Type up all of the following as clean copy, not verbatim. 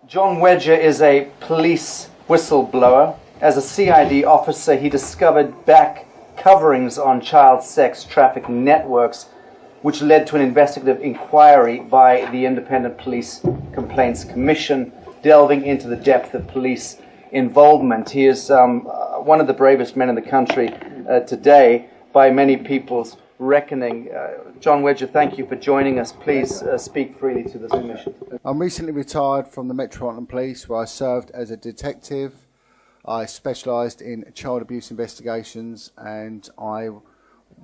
John Wedger is a police whistleblower. As a CID officer, he discovered back coverings on child sex trafficking networks, which led to an investigative inquiry by the Independent Police Complaints Commission, delving into the depth of police involvement. He is one of the bravest men in the country today, by many people's reckoning. John Wedger, thank you for joining us. Please speak freely to this commission. I'm recently retired from the Metropolitan Police, where I served as a detective. I specialised in child abuse investigations, and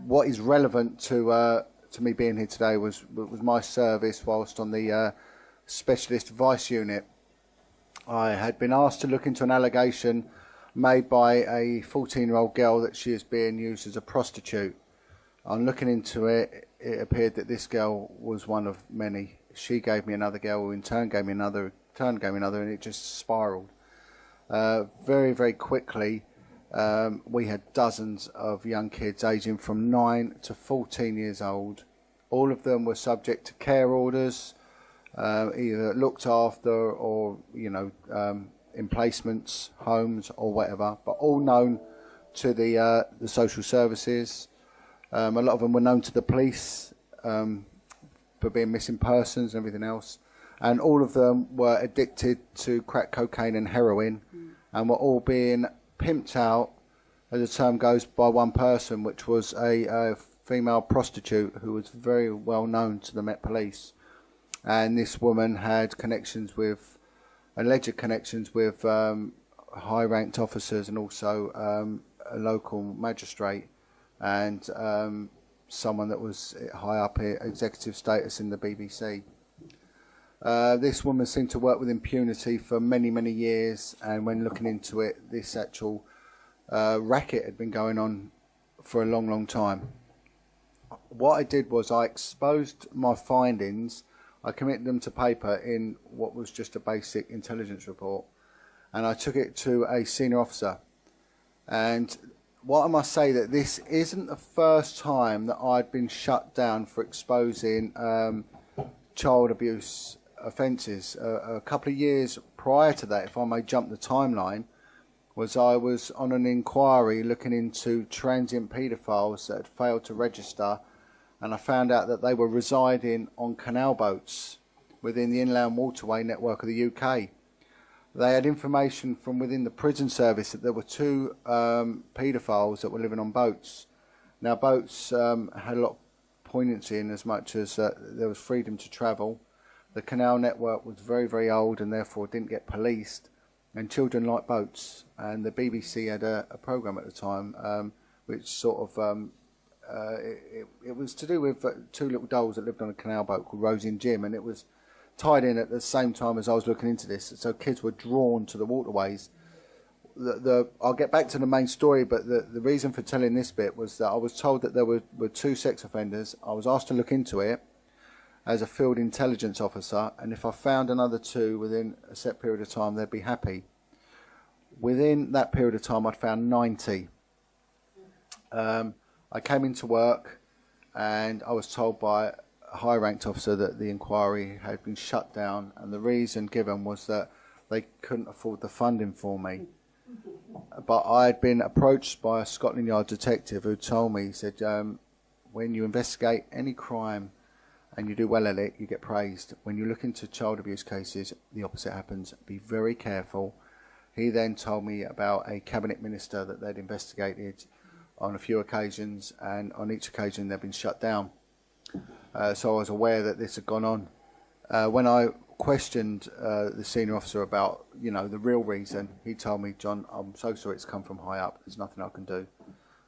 what is relevant to me being here today was my service whilst on the Specialist Vice Unit. I had been asked to look into an allegation made by a 14-year-old girl that she is being used as a prostitute. On looking into it, it appeared that this girl was one of many. She gave me another girl, who in turn gave me another, and it just spiralled. Very, very quickly, we had dozens of young kids aging from 9 to 14 years old. All of them were subject to care orders, either looked after or, in placements, homes or whatever, but all known to the social services. A lot of them were known to the police for being missing persons and everything else. And all of them were addicted to crack cocaine and heroin, and were all being pimped out, as the term goes, by one person, which was a female prostitute who was very well known to the Met Police. And this woman had alleged connections with high-ranked officers, and also a local magistrate, and someone that was high up in executive status in the BBC. This woman seemed to work with impunity for many, many years, and when looking into it, this actual racket had been going on for a long, long time. What I did was I exposed my findings. I committed them to paper in what was just a basic intelligence report, and I took it to a senior officer. And what I must say, that this isn't the first time that I'd been shut down for exposing child abuse offences. A couple of years prior to that, if I may jump the timeline, I was on an inquiry looking into transient paedophiles that had failed to register, and I found out that they were residing on canal boats within the inland waterway network of the UK. They had information from within the prison service that there were 2 paedophiles that were living on boats. Now, boats had a lot of poignancy in as much as there was freedom to travel. The canal network was very, very old and therefore didn't get policed, and children liked boats. And the BBC had a programme at the time which sort of, it was to do with 2 little dolls that lived on a canal boat called Rosie and Jim, and it was tied in at the same time as I was looking into this, so kids were drawn to the waterways. I'll get back to the main story, but the reason for telling this bit was that I was told that there were 2 sex offenders. I was asked to look into it as a field intelligence officer, and if I found another 2 within a set period of time, they'd be happy. Within that period of time, I'd found 90. I came into work, and I was told by a high-ranked officer that the inquiry had been shut down, and the reason given was that they couldn't afford the funding for me. But I had been approached by a Scotland Yard detective who told me, he said, when you investigate any crime and you do well at it, you get praised. When you look into child abuse cases, the opposite happens. Be very careful. He then told me about a cabinet minister that they'd investigated on a few occasions, and on each occasion they'd been shut down. So I was aware that this had gone on. When I questioned the senior officer about, the real reason, he told me, John, I'm so sorry, it's come from high up. There's nothing I can do,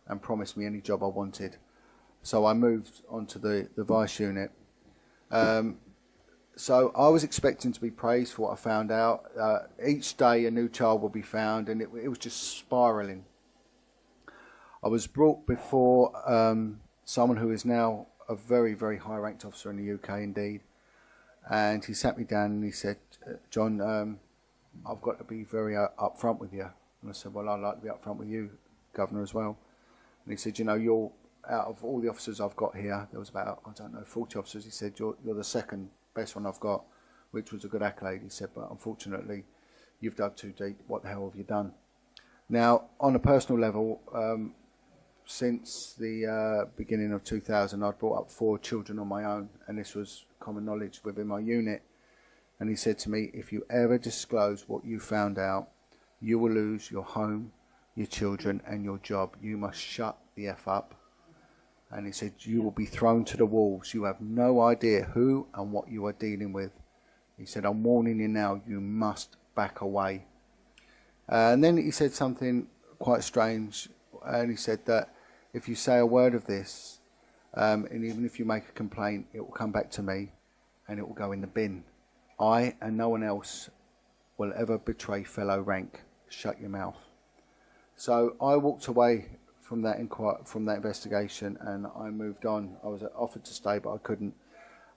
and promised me any job I wanted. So I moved on to the vice unit. So I was expecting to be praised for what I found out. Each day a new child would be found, and it was just spiralling. I was brought before someone who is now a very, very high-ranked officer in the UK indeed, and he sat me down and he said, John, I've got to be very upfront with you. And I said, well, I'd like to be upfront with you, Governor, as well. And he said, you're, out of all the officers I've got here, there was about, 40 officers, he said, you're the second best one I've got, which was a good accolade. He said, but unfortunately, you've dug too deep. What the hell have you done? Now, on a personal level, since the beginning of 2000, I'd brought up 4 children on my own, and this was common knowledge within my unit. And he said to me, if you ever disclose what you found out, you will lose your home, your children, and your job. You must shut the F up. And he said, you will be thrown to the wolves. You have no idea who and what you are dealing with. He said, I'm warning you now, you must back away. And then he said something quite strange, and he said that if you say a word of this, and even if you make a complaint, it will come back to me and it will go in the bin. I and no one else will ever betray fellow rank. Shut your mouth. So I walked away from that investigation, and I moved on. I was offered to stay, but I couldn't.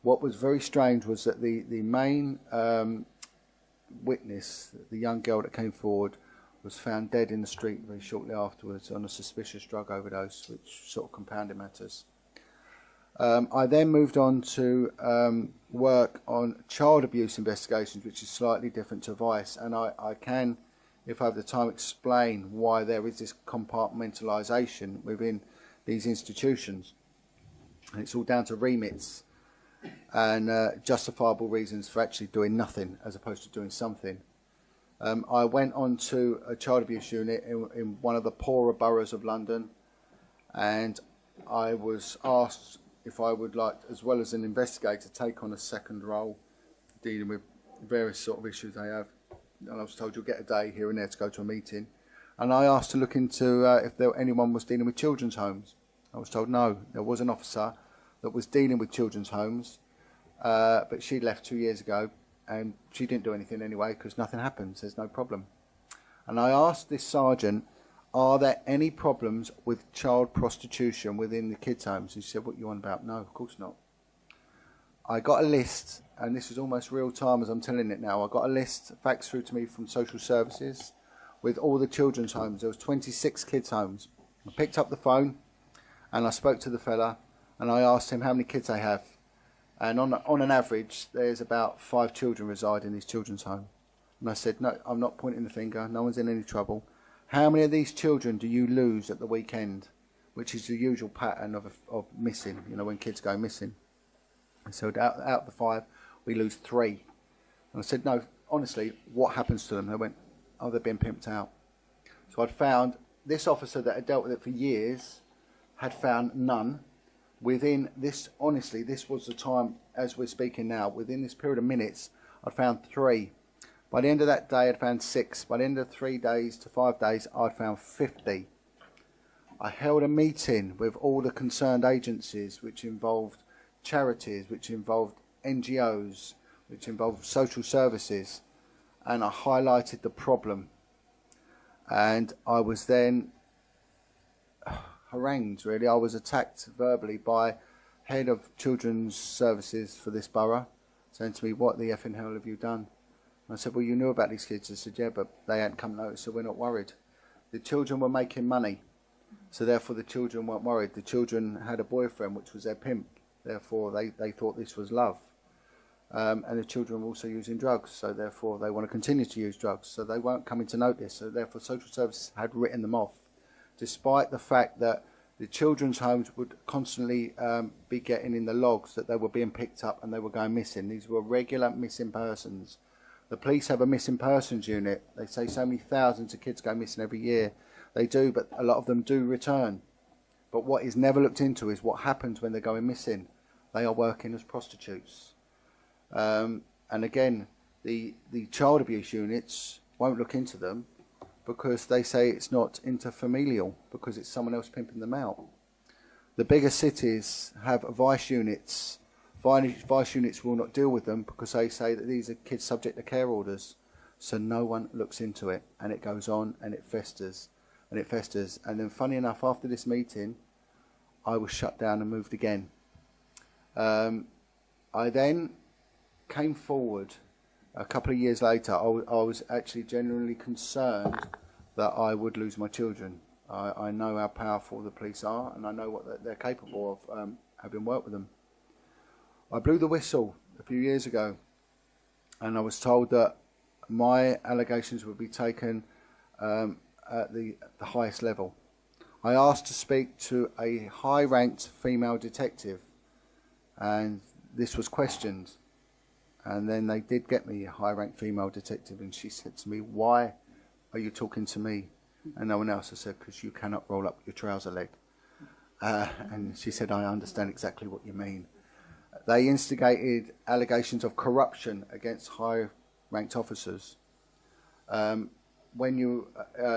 What was very strange was that the main witness, the young girl that came forward, was found dead in the street very shortly afterwards on a suspicious drug overdose, which sort of compounded matters. I then moved on to work on child abuse investigations, which is slightly different to vice, and I can, if I have the time, explain why there is this compartmentalisation within these institutions. And it's all down to remits and justifiable reasons for actually doing nothing as opposed to doing something. I went on to a child abuse unit in one of the poorer boroughs of London, and I was asked if I would like, as well as an investigator, take on a second role dealing with various sort of issues they have. And I was told you'll get a day here and there to go to a meeting. And I asked to look into if anyone was dealing with children's homes. I was told no, there was an officer that was dealing with children's homes, but she left 2 years ago, and she didn't do anything anyway because nothing happens, there's no problem. And I asked this sergeant, are there any problems with child prostitution within the kids' homes? He said, what are you on about? No, of course not. I got a list, and this is almost real time as I'm telling it now. I got a list faxed through to me from social services with all the children's homes. There was 26 kids' homes. I picked up the phone and I spoke to the fella, and I asked him how many kids they have. And on an average, there's about 5 children reside in these children's homes. And I said, no, I'm not pointing the finger. No one's in any trouble. How many of these children do you lose at the weekend? Which is the usual pattern of missing, you know, when kids go missing. And so out of the 5, we lose 3. And I said, no, honestly, what happens to them? They went, oh, they've been pimped out. So I'd found this officer that had dealt with it for years had found none. Within this, honestly, this was the time, as we're speaking now, within this period of minutes, I'd found 3. By the end of that day, I'd found 6. By the end of 3 days to 5 days, I'd found 50. I held a meeting with all the concerned agencies, which involved charities, which involved NGOs, which involved social services, and I highlighted the problem. And I was then harangued, really. I was attacked verbally by head of children's services for this borough, saying to me, what the effing hell have you done? I said, well, you knew about these kids. I said, yeah, but they hadn't come notice, so we're not worried. The children were making money, so therefore the children weren't worried. The children had a boyfriend, which was their pimp. Therefore, they thought this was love. And the children were also using drugs, so therefore they want to continue to use drugs. So they weren't coming to notice, so therefore social services had written them off, despite the fact that the children's homes would constantly be getting in the logs that they were being picked up and they were going missing. These were regular missing persons. The police have a missing persons unit. They say so many thousands of kids go missing every year. They do, but a lot of them do return. But what is never looked into is what happens when they're going missing. They are working as prostitutes. And again, the child abuse units won't look into them because they say it's not interfamilial, because it's someone else pimping them out. The bigger cities have vice units. Vice units will not deal with them because they say that these are kids subject to care orders. So no one looks into it, and it goes on and it festers and it festers. And then funny enough, after this meeting, I was shut down and moved again. I then came forward a couple of years later. I was actually genuinely concerned that I would lose my children. I know how powerful the police are, and I know what they're capable of, having worked with them. I blew the whistle a few years ago, and I was told that my allegations would be taken at the highest level. I asked to speak to a high-ranked female detective, and this was questioned. And then they did get me a high-ranked female detective, and she said to me, "Why are you talking to me and no one else?" I said, "Because you cannot roll up your trouser leg." And she said, "I understand exactly what you mean." They instigated allegations of corruption against high-ranked officers. When you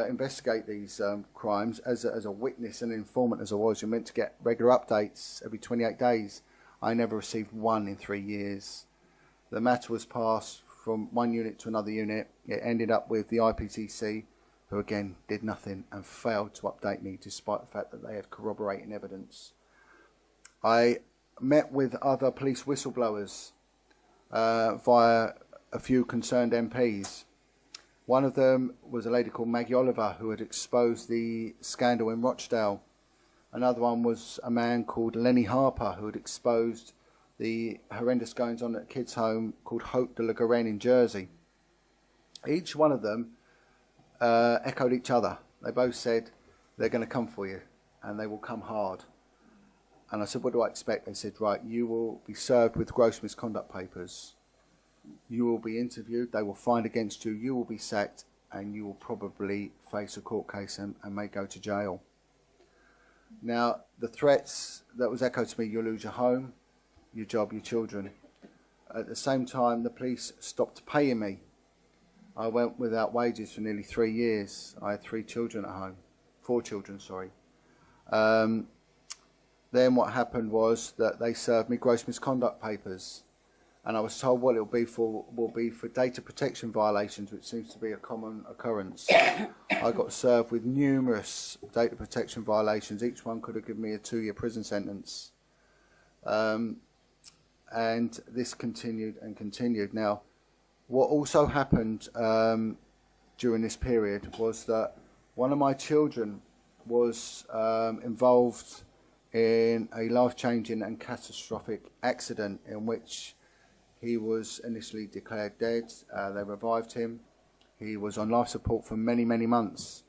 investigate these crimes, as a witness and informant as I was, you're meant to get regular updates every 28 days. I never received one in 3 years. The matter was passed from one unit to another unit. It ended up with the IPCC, who again did nothing and failed to update me despite the fact that they had corroborating evidence. I met with other police whistleblowers via a few concerned MPs. One of them was a lady called Maggie Oliver, who had exposed the scandal in Rochdale. Another one was a man called Lenny Harper, who had exposed the horrendous goings on at a kids' home called Hope de la Garenne in Jersey. Each one of them echoed each other. They both said they're going to come for you and they will come hard. And I said, "What do I expect?" They said, "Right, you will be served with gross misconduct papers. You will be interviewed, they will find against you, you will be sacked, and you will probably face a court case and may go to jail." Now, the threats that was echoed to me: you'll lose your home, your job, your children. At the same time, the police stopped paying me. I went without wages for nearly 3 years. I had 3 children at home. 4 children, sorry. Then what happened was that they served me gross misconduct papers. And I was told what it will be for data protection violations, which seems to be a common occurrence. I got served with numerous data protection violations. Each one could have given me a 2-year prison sentence. And this continued and continued. Now, what also happened during this period was that one of my children was involved in a life-changing and catastrophic accident in which he was initially declared dead. They revived him. He was on life support for many, many months.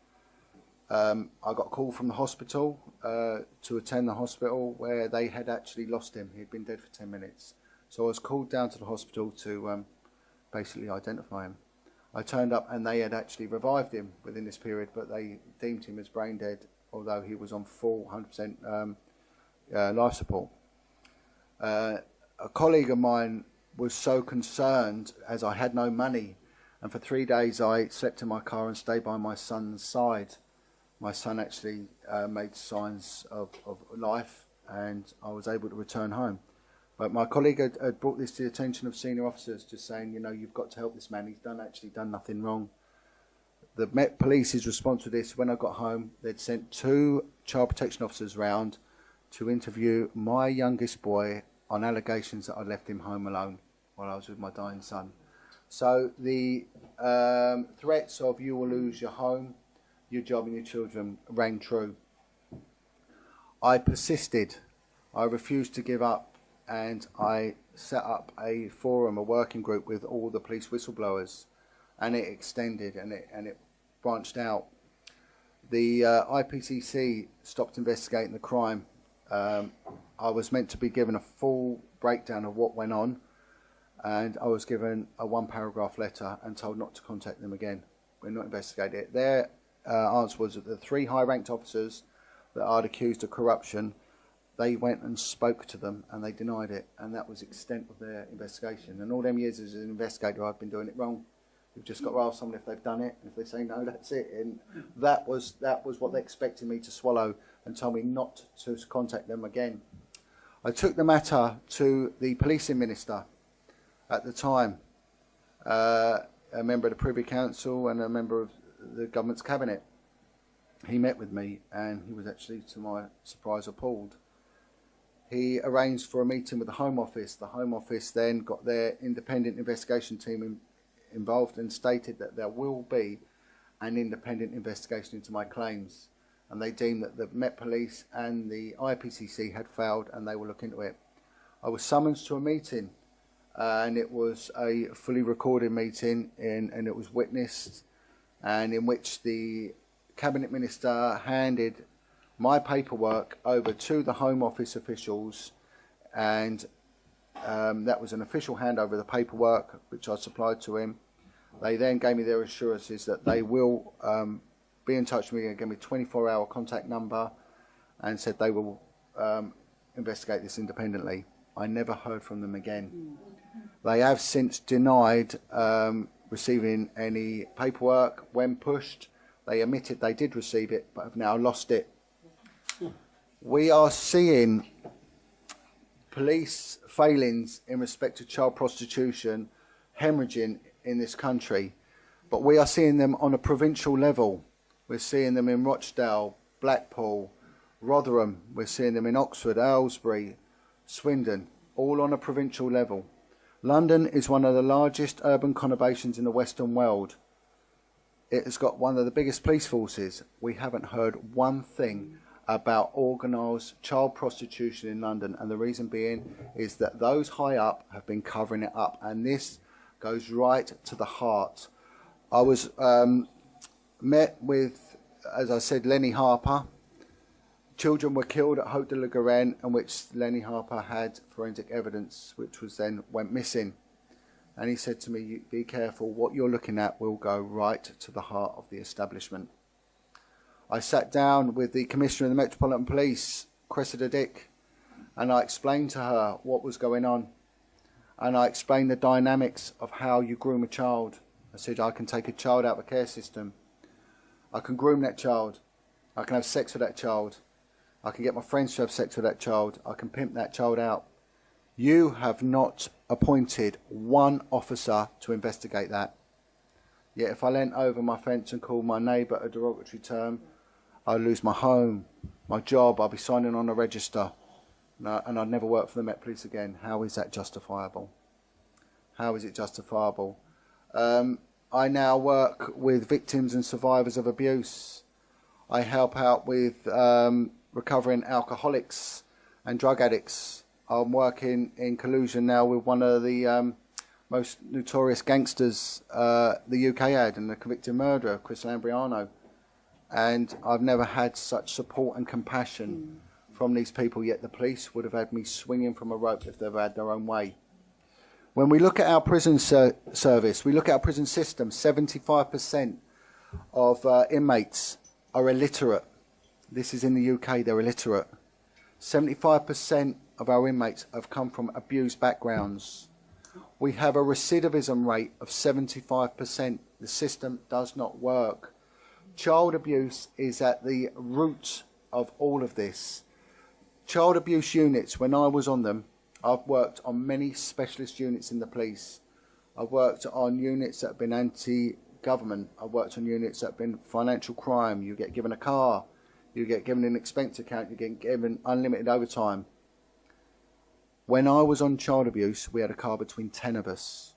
I got a call from the hospital to attend the hospital where they had actually lost him. He'd been dead for 10 minutes. So I was called down to the hospital to basically identify him. I turned up and they had actually revived him within this period, but they deemed him as brain dead, although he was on full 100% life support. A colleague of mine was so concerned, as I had no money, and for 3 days I slept in my car and stayed by my son's side. My son actually made signs of life, and I was able to return home. But my colleague had brought this to the attention of senior officers, just saying, you know, you've got to help this man. He's actually done nothing wrong. The Met Police's response to this, when I got home, they'd sent 2 child protection officers round to interview my youngest boy on allegations that I left him home alone while I was with my dying son. So the threats of you will lose your home, your job and your children rang true. I persisted. I refused to give up, and I set up a forum, a working group with all the police whistleblowers, and it extended and it branched out. The IPCC stopped investigating the crime. I was meant to be given a full breakdown of what went on, and I was given a 1-paragraph letter and told not to contact them again. We're not investigating it. Their answer was that the 3 high-ranked officers that I'd accused of corruption, they went and spoke to them and they denied it, and that was the extent of their investigation. And all them years as an investigator, I've been doing it wrong. We've just got to ask someone if they've done it, and if they say no, that's it. And that was what they expected me to swallow, and told me not to contact them again. I took the matter to the policing minister at the time, a member of the Privy Council and a member of the government's cabinet. He met with me, and he was actually, to my surprise, appalled. He arranged for a meeting with the Home Office. The Home Office then got their independent investigation team involved and stated that there will be an independent investigation into my claims. And they deemed that the Met Police and the IPCC had failed, and they will look into it. I was summoned to a meeting and it was a fully recorded meeting, and it was witnessed, and in which the Cabinet Minister handed my paperwork over to the Home Office officials, and that was an official handover of the paperwork which I supplied to him. They then gave me their assurances that they will be in touch with me and give me a 24-hour contact number, and said they will investigate this independently. I never heard from them again. They have since denied receiving any paperwork. When pushed, they admitted they did receive it, but have now lost it. We are seeing police failings in respect to child prostitution hemorrhaging in this country, but we are seeing them on a provincial level. We're seeing them in Rochdale, Blackpool, Rotherham. We're seeing them in Oxford, Aylesbury, Swindon, all on a provincial level. London is one of the largest urban conurbations in the Western world. It has got one of the biggest police forces. We haven't heard one thing about organised child prostitution in London, and the reason being is that those high up have been covering it up, and this goes right to the heart. I was met with, as I said, Lenny Harper. Children were killed at Haute de la Garenne, in which Lenny Harper had forensic evidence, which was then went missing. And he said to me, be careful, what you're looking at will go right to the heart of the establishment. I sat down with the Commissioner of the Metropolitan Police, Cressida Dick, and I explained to her what was going on. And I explained the dynamics of how you groom a child. I said, I can take a child out of a care system. I can groom that child. I can have sex with that child. I can get my friends to have sex with that child. I can pimp that child out. You have not appointed one officer to investigate that. Yet if I leant over my fence and called my neighbour a derogatory term, I'd lose my home, my job, I'd be signing on a register, and I'd never work for the Met Police again. How is that justifiable? How is it justifiable? I now work with victims and survivors of abuse. I help out with recovering alcoholics and drug addicts. I'm working in collusion now with one of the most notorious gangsters the UK had, and the convicted murderer, Chris Lambriano. And I've never had such support and compassion from these people, yet the police would have had me swinging from a rope if they've had their own way. When we look at our prison service, we look at our prison system, 75% of inmates are illiterate. This is in the UK, they're illiterate. 75% of our inmates have come from abused backgrounds. We have a recidivism rate of 75%. The system does not work. Child abuse is at the root of all of this. Child abuse units, when I was on them, I've worked on many specialist units in the police. I've worked on units that have been anti-government. I've worked on units that have been financial crime. You get given a car. You get given an expense account. You get given unlimited overtime. When I was on child abuse, we had a car between 10 of us.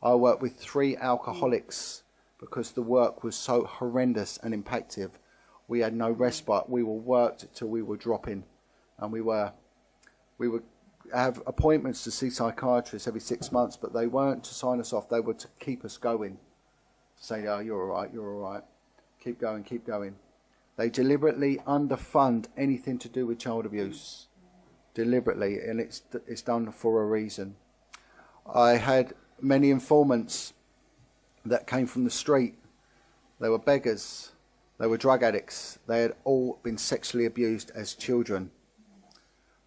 I worked with 3 alcoholics because the work was so horrendous and impactful. We had no respite. We were worked till we were dropping, and we would have appointments to see psychiatrists every 6 months, but they weren't to sign us off. They were to keep us going, to say, "Oh, you're all right. You're all right. Keep going. Keep going." They deliberately underfund anything to do with child abuse, deliberately, and it's done for a reason. I had many informants that came from the street. They were beggars. They were drug addicts. They had all been sexually abused as children.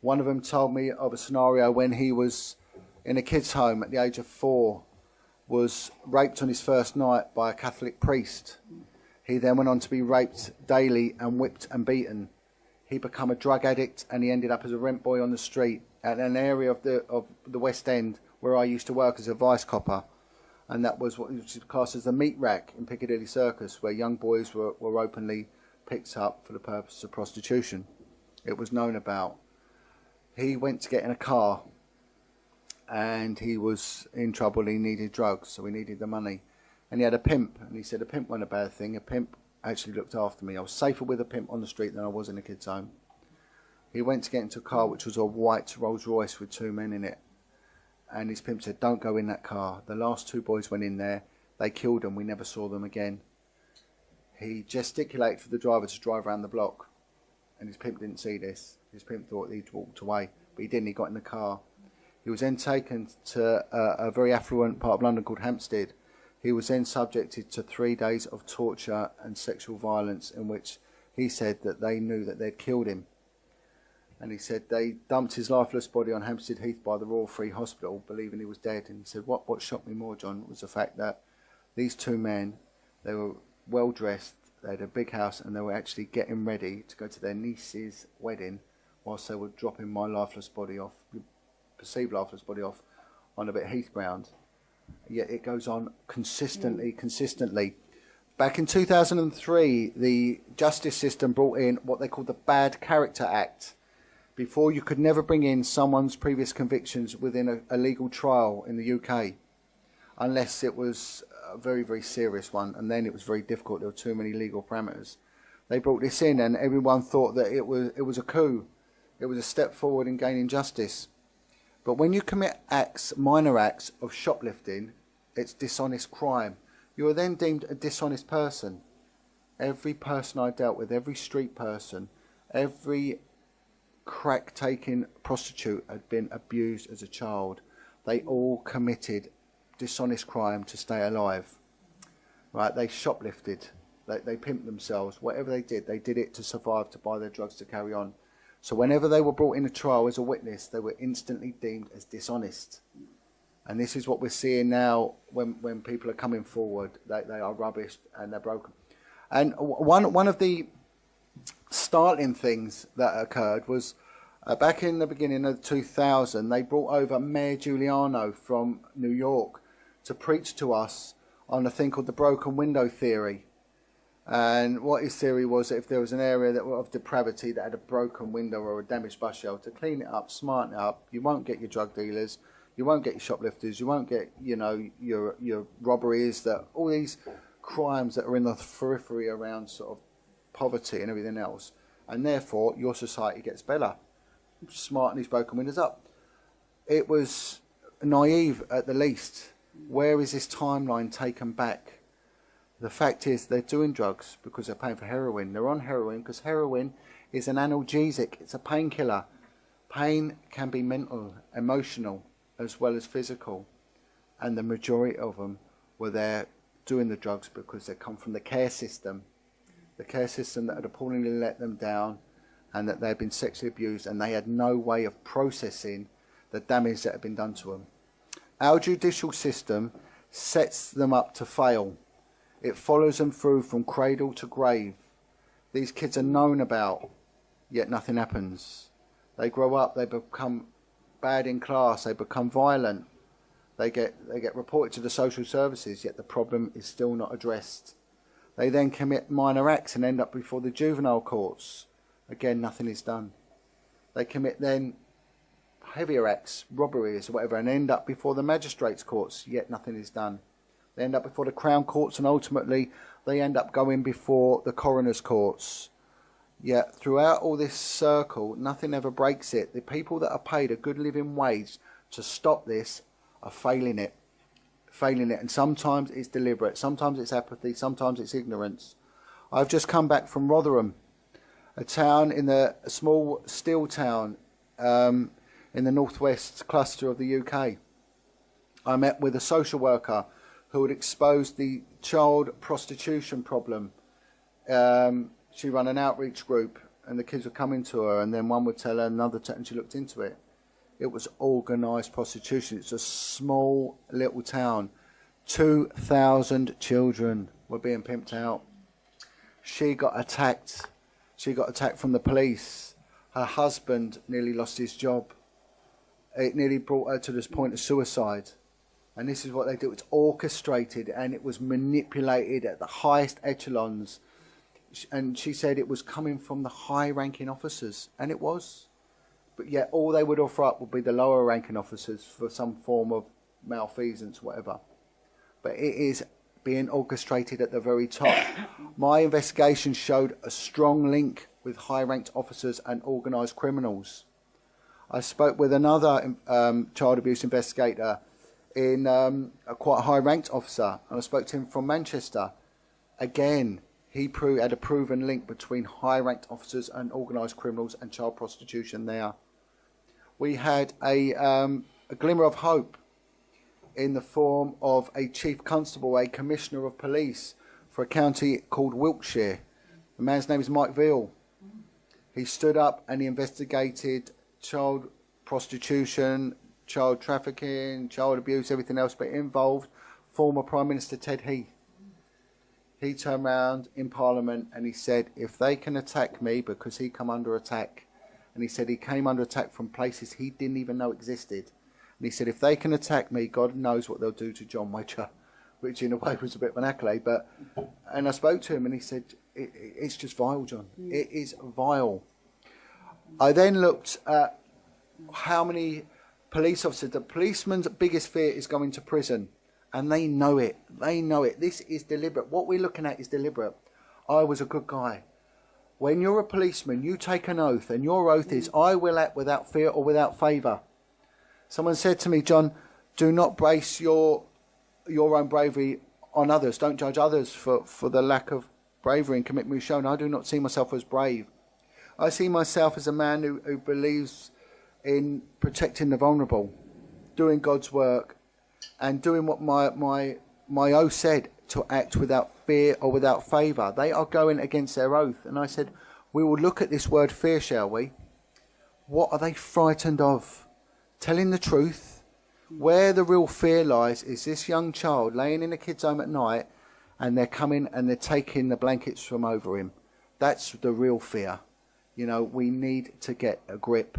One of them told me of a scenario when he was in a kids' home at the age of 4, was raped on his first night by a Catholic priest. He then went on to be raped daily and whipped and beaten. He became a drug addict, and he ended up as a rent boy on the street at an area of the West End where I used to work as a vice copper. And that was what was classed as the meat rack in Piccadilly Circus, where young boys were openly picked up for the purpose of prostitution. It was known about. He went to get in a car, and he was in trouble. He needed drugs, so he needed the money. And he had a pimp, and he said a pimp wasn't a bad thing. A pimp actually looked after me. I was safer with a pimp on the street than I was in a kid's home. He went to get into a car which was a white Rolls Royce with 2 men in it. and his pimp said, "Don't go in that car." The last 2 boys went in there. They killed them. We never saw them again. He gesticulated for the driver to drive around the block, and his pimp didn't see this. His pimp thought he'd walked away, but he didn't. He got in the car. He was then taken to a very affluent part of London called Hampstead. He was then subjected to 3 days of torture and sexual violence, in which he said that they knew that they'd killed him. And he said they dumped his lifeless body on Hampstead Heath by the Royal Free Hospital, believing he was dead. And he said, what shocked me more, John, was the fact that these 2 men, they were well dressed, they had a big house, and they were actually getting ready to go to their niece's wedding whilst they were dropping my lifeless body off, perceived lifeless body off, on a bit of heath ground. Yet it goes on consistently. Back in 2003, the justice system brought in what they called the Bad Character Act. Before, you could never bring in someone's previous convictions within a legal trial in the UK, unless it was a very, very serious one, and then it was very difficult. There were too many legal parameters. They brought this in, and everyone thought that it was a coup. It was a step forward in gaining justice. But when you commit acts, minor acts of shoplifting, it's dishonest crime. You are then deemed a dishonest person. Every person I dealt with, every street person, every crack-taking prostitute had been abused as a child. They all committed dishonest crime to stay alive. Right? They shoplifted. They pimped themselves. Whatever they did it to survive, to buy their drugs, to carry on. So whenever they were brought in a trial as a witness, they were instantly deemed as dishonest. And this is what we're seeing now when people are coming forward. They are rubbish and they're broken. And one of the startling things that occurred was back in the beginning of 2000, they brought over Mayor Giuliano from New York to preach to us on a thing called the broken window theory. And what his theory was that if there was an area that of depravity that had a broken window or a damaged bus shelter, clean it up, smarten it up. You won't get your drug dealers, you won't get your shoplifters, you won't get, you know, your robberies, that all these crimes that are in the periphery around sort of poverty and everything else. And therefore, your society gets better. Smarten these broken windows up. It was naive at the least. Where is this timeline taken back? The fact is they're doing drugs because they're paying for heroin. They're on heroin because heroin is an analgesic. It's a painkiller. Pain can be mental, emotional, as well as physical. And the majority of them were there doing the drugs because they come from the care system. The care system that had appallingly let them down, and that they had been sexually abused, and they had no way of processing the damage that had been done to them. Our judicial system sets them up to fail. It follows them through from cradle to grave. These kids are known about, yet nothing happens. They grow up, they become bad in class, they become violent. They get reported to the social services, yet the problem is still not addressed. They then commit minor acts and end up before the juvenile courts. Again, nothing is done. They commit then heavier acts, robberies or whatever, and end up before the magistrates' courts, yet nothing is done. They end up before the Crown Courts, and ultimately they end up going before the coroner's courts. Yet throughout all this circle, nothing ever breaks it. The people that are paid a good living wage to stop this are failing it. And sometimes it's deliberate, sometimes it's apathy, sometimes it's ignorance. I've just come back from Rotherham, a town a small steel town in the northwest cluster of the UK. I met with a social worker who had exposed the child prostitution problem. She ran an outreach group, and the kids would come into her, and then one would tell her another, and she looked into it. It was organised prostitution. It's a small little town. 2,000 children were being pimped out. She got attacked. She got attacked from the police. Her husband nearly lost his job. It nearly brought her to this point of suicide. And this is what they do. It's orchestrated, and it was manipulated at the highest echelons. And she said it was coming from the high-ranking officers, and it was. But yet all they would offer up would be the lower-ranking officers for some form of malfeasance, whatever. But it is being orchestrated at the very top. My investigation showed a strong link with high-ranked officers and organised criminals. I spoke with another child abuse investigator in a quite high-ranked officer, and I spoke to him from Manchester. Again, he had a proven link between high-ranked officers and organised criminals and child prostitution there. We had a glimmer of hope in the form of a chief constable, a commissioner of police for a county called Wiltshire. The man's name is Mike Veal. He stood up and he investigated child prostitution, child trafficking, child abuse, everything else, but it involved former Prime Minister Ted Heath. He turned round in Parliament and he said, if they can attack me, because he come under attack, and he said he came under attack from places he didn't even know existed. And he said, if they can attack me, God knows what they'll do to John Wedger, which in a way was a bit of an accolade. And I spoke to him and he said, it's just vile, John. It is vile. I then looked at how many police officers, the policeman's biggest fear is going to prison. And they know it. They know it. This is deliberate. What we're looking at is deliberate. I was a good guy. When you're a policeman, you take an oath, and your oath is, I will act without fear or without favour. Someone said to me, John, do not base your own bravery on others. Don't judge others for the lack of bravery and commitment we've shown. I do not see myself as brave. I see myself as a man who believes in protecting the vulnerable, doing God's work, and doing what my oath said, to act without fear or without favour. They are going against their oath. And I said, we will look at this word fear, shall we? What are they frightened of? Telling the truth. Where the real fear lies is this young child laying in a kid's home at night and they're coming and they're taking the blankets from over him. That's the real fear. You know, we need to get a grip.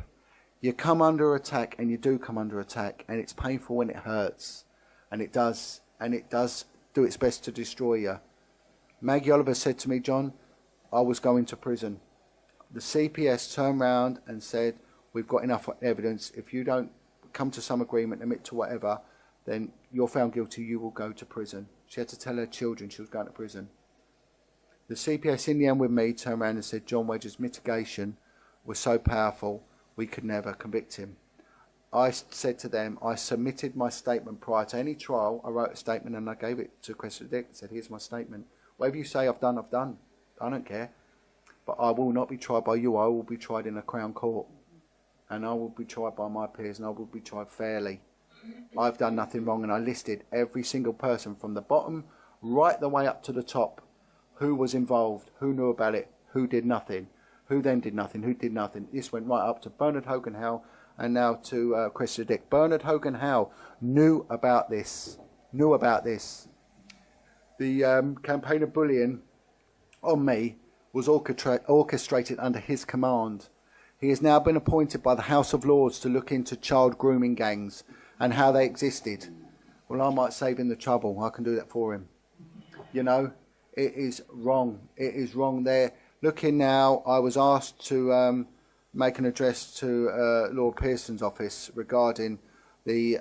You come under attack, and you do come under attack, and it's painful when it hurts. And it does do its best to destroy you. Maggie Oliver said to me, John, I was going to prison. The CPS turned round and said, we've got enough evidence. If you don't come to some agreement, admit to whatever, then you're found guilty, you will go to prison. She had to tell her children she was going to prison. The CPS in the end with me turned around and said John Wedger's mitigation was so powerful we could never convict him. I said to them, I submitted my statement prior to any trial. I wrote a statement and I gave it to Cressida Dick and said, here's my statement. Whatever you say I've done, I've done. I don't care. But I will not be tried by you. I will be tried in a Crown Court. And I will be tried by my peers, and I will be tried fairly. I've done nothing wrong, and I listed every single person from the bottom right the way up to the top. Who was involved, who knew about it, who did nothing, who then did nothing, who did nothing. This went right up to Bernard Hogan Howe and now to Cressida Dick. Bernard Hogan Howe knew about this. The campaign of bullying on me was orchestrated under his command. He has now been appointed by the House of Lords to look into child grooming gangs and how they existed. Well, I might save him the trouble. I can do that for him. You know, it is wrong. It is wrong there. Looking now, I was asked to make an address to Lord Pearson's office regarding the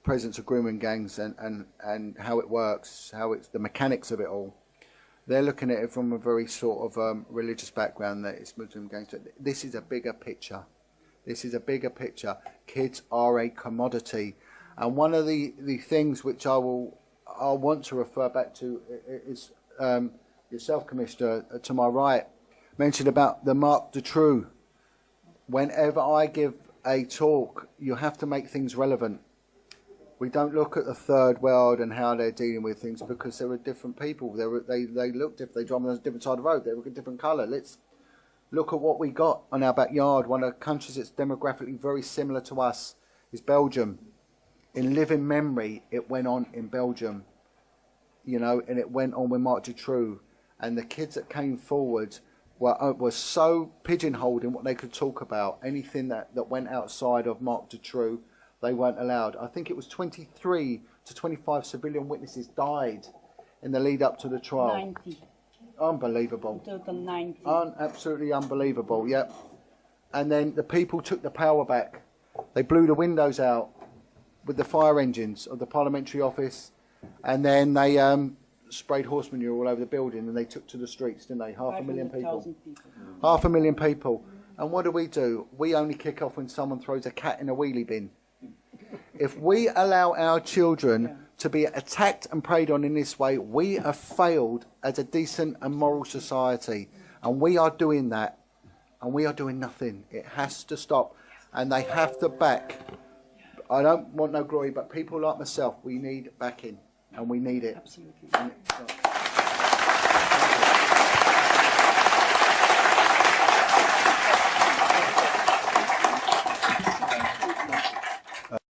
presence of grooming gangs and how it works, how it's the mechanics of it all. They're looking at it from a very sort of religious background, that it's Muslim gangs. This is a bigger picture. This is a bigger picture. Kids are a commodity. And one of the things which I want to refer back to is yourself, Commissioner, to my right, mentioned about the Marc Dutroux. Whenever I give a talk, you have to make things relevant. We don't look at the third world and how they're dealing with things, because there are different people. They look different. They drive on a different side of the road. They look a different colour. Let's look at what we got on our backyard. One of the countries that's demographically very similar to us is Belgium. In living memory, it went on in Belgium, you know, and it went on with Marc Dutroux. And the kids that came forward were so pigeonholed in what they could talk about. Anything that went outside of Marc Dutroux, they weren't allowed. I think it was 23 to 25 civilian witnesses died in the lead up to the trial. 90. Unbelievable. Total 90. Absolutely unbelievable, yep. And then the people took the power back. They blew the windows out with the fire engines of the parliamentary office, and then they sprayed horse manure all over the building, and they took to the streets, didn't they? 500,000 people. 500,000 people. And what do? We only kick off when someone throws a cat in a wheelie bin. If we allow our children to be attacked and preyed on in this way, we have failed as a decent and moral society. And we are doing that. And we are doing nothing. It has to stop. And they have to back. I don't want no glory, but people like myself, we need backing. And we need it. Absolutely.